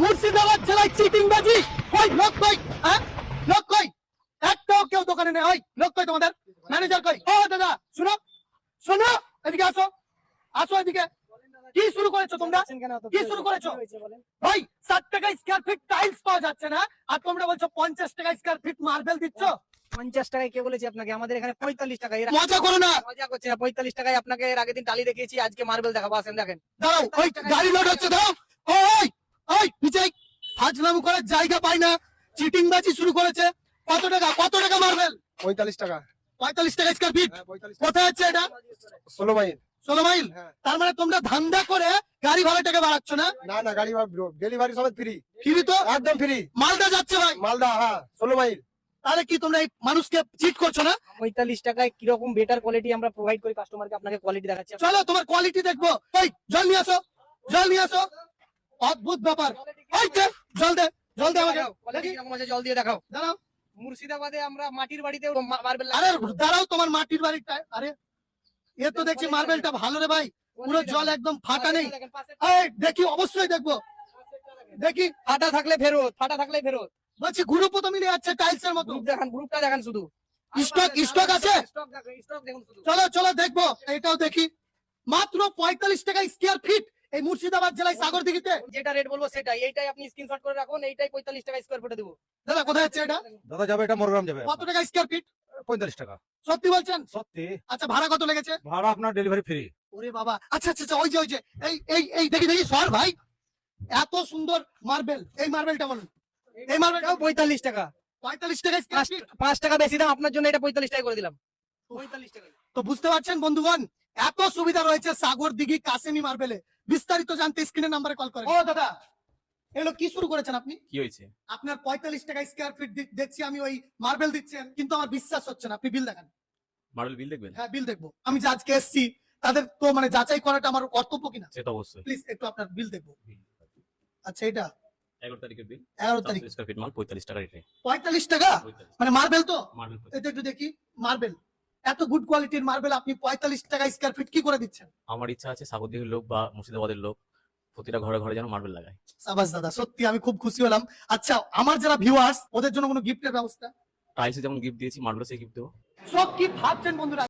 মুর্শিদাবাদ জেলায় চিটিংবাজি। ওই লোক কই? হ্যাঁ, লোক কই? একটাও কেউ দোকানে নেই। ওই লোক কই? তোমাদের ম্যানেজার কই? ও দাদা শুনো শোনো, এদিকে আসো, আসো এদিকে। কি শুরু করেছো তোমরা? কি শুরু করেছো? ভাই 60 টাকা স্কয়ার ফিট টাইলস পাওয়া যাচ্ছে না, আর তোমরা বলছো 50 টাকা স্কয়ার ফিট মার্বেল দিচ্ছ। 50 টাকায় কে বলেছে আপনাকে? আমাদের এখানে 45 টাকা। মজা করো না, মজা করছে না। 45 টাকায় আপনাকে এর আগের দিন টালি দেখিয়েছি, আজকে মার্বেল দেখাবো। আসেন দেখেন। দাঁড়াও, ওই গাড়ি লোড হচ্ছে, দাঁড়াও। ওই ওই নিচে ফাজলামু করার জায়গা পাই না, চিটিংবাজি শুরু করেছে। কত টাকা, কত টাকা মার্বেল? 45 টাকা। 45 টাকা স্কয়ার ফিট। 45 কোথায় আছে এটা? 16 মাইল। 16 মাইল। তার মানে তোমরা ধান্দা করে গাড়ি ভাড়া টাকা বাড়াচ্ছ না? না না, গাড়ি ডেলিভারি সমেত ফ্রি। ফ্রি তো? একদম ফ্রি। মালদা যাচ্ছে ভাই। মালদা, হ্যাঁ 16 মাইল। তাহলে কি তোমরা এই মানুষকে চিট করছো না? 45 টাকায় কিরকম বেটার কোয়ালিটি আমরা প্রোভাইড করি কাস্টমারকে, আপনাকে কোয়ালিটি দেখাচ্ছি। চলো তোমার কোয়ালিটি দেখবো। ওই জল নিয়ে আসো, জল নিয়ে আসো। অদ্ভুত ব্যাপার। ওই দে, জল দে, জল দে আমাকে। কোয়ালিটি কিরকম আছে জল দিয়ে দেখাও। দাঁড়াও, মুর্শিদাবাদে আমরা মাটির বাড়িতে মার্বেল। আরে দাঁড়াও, তোমার মাটির বাড়িটা। আরে এ তো দেখছি মার্বেলটা ভালো রে ভাই, পুরো জল একদম ফাটা নেই। এই দেখি, অবশ্যই দেখবো, দেখি। ফাটা থাকলে ফেরত, ফাটা থাকলে ফেরত। বলছি গ্রুপও তো মিলে যাচ্ছে টাইলস এর মতো। গ্রুপ দেখান, গ্রুপটা দেখান শুধু। স্টক আছে? স্টক দেখুন, স্টক দেখুন শুধু। চলো চলো দেখবো, এটাও দেখি। মাত্র 45 টাকা স্কয়ার ফিট এই মুর্শিদাবাদ জেলায় সাগরদিঘিতে। যেটা রেট বলবো সেটাই, এইটাই আপনি স্ক্রিনশট করে রাখুন। এইটাই 45 টাকা স্কয়ার ফুটে দেবো। দাদা কোথায় আছে এটা? দাদা যাবে, এটা মোরগ্রাম যাবে। কত টাকা স্কয়ার ফিট? 45 টাকা। সত্যি বলছেন? সত্যি। আচ্ছা ভাড়া কত লেগেছে? ভাড়া আপনার ডেলিভারি ফ্রি। ওরে বাবা, আচ্ছা আচ্ছা আচ্ছা, ওই যে এই এই এই দেখি দেখি সর ভাই, এত সুন্দর মার্বেল। এই মার্বেলটা বলুন, এই মার্বেলটা 45 টাকা। 45 টাকা স্কয়ার ফিট। 5 টাকা বেশি দাম, আপনার জন্য এটা 45 টাকা করে দিলাম। 45 টাকা। তো বুঝতে পারছেন বন্ধুগণ, এত সুবিধা রয়েছে সাগরদিঘি কাসেমি মার্বেলে। বিস্তারিত জানতে স্ক্রিনের নাম্বারে কল করেন। ও দাদা, এগুলো কি শুরু করেছেন আপনি? কি হয়েছে? আপনার 45 টাকা স্কয়ার ফিট দেখছি আমি, ওই মার্বেল দিচ্ছেন, কিন্তু আমার বিশ্বাস হচ্ছে না। আপনি বিল দেখান। মার্বেল বিল দেখবেন? হ্যাঁ বিল দেখবো, আমি যে আজকে এসেছি তাদের তো মানে যাচাই করাটা আমার কর্তব্য কিনা। সেটা অবশ্যই। প্লিজ একটু আপনার বিল দেখবো। আচ্ছা এটা 11 তারিখের বিল। 11 তারিখ। স্কয়ার ফিট মাল 45 টাকা রেটে। 45 টাকা 45 মানে মার্বেল তো? মার্বেল। এটা একটু দেখি মার্বেল। এত গুড কোয়ালিটির মার্বেল আপনি 45 টাকা স্কয়ার ফিট কি করে দিচ্ছেন? আমার ইচ্ছা আছে সাগরদিঘির লোক বা মুর্শিদাবাদের লোক প্রতিটা ঘরে ঘরে যেন মার্বেল লাগায়। সাবাস দাদা, সত্যি আমি খুব খুশি হলাম। আচ্ছা আমার যারা ভিউয়ার্স, ওদের জন্য কোনো গিফটের ব্যবস্থা? টাইলসে যেমন গিফট দিয়েছি, মার্বেলও সেই গিফট দেবো। সব কি ভাবছেন বন্ধুরা?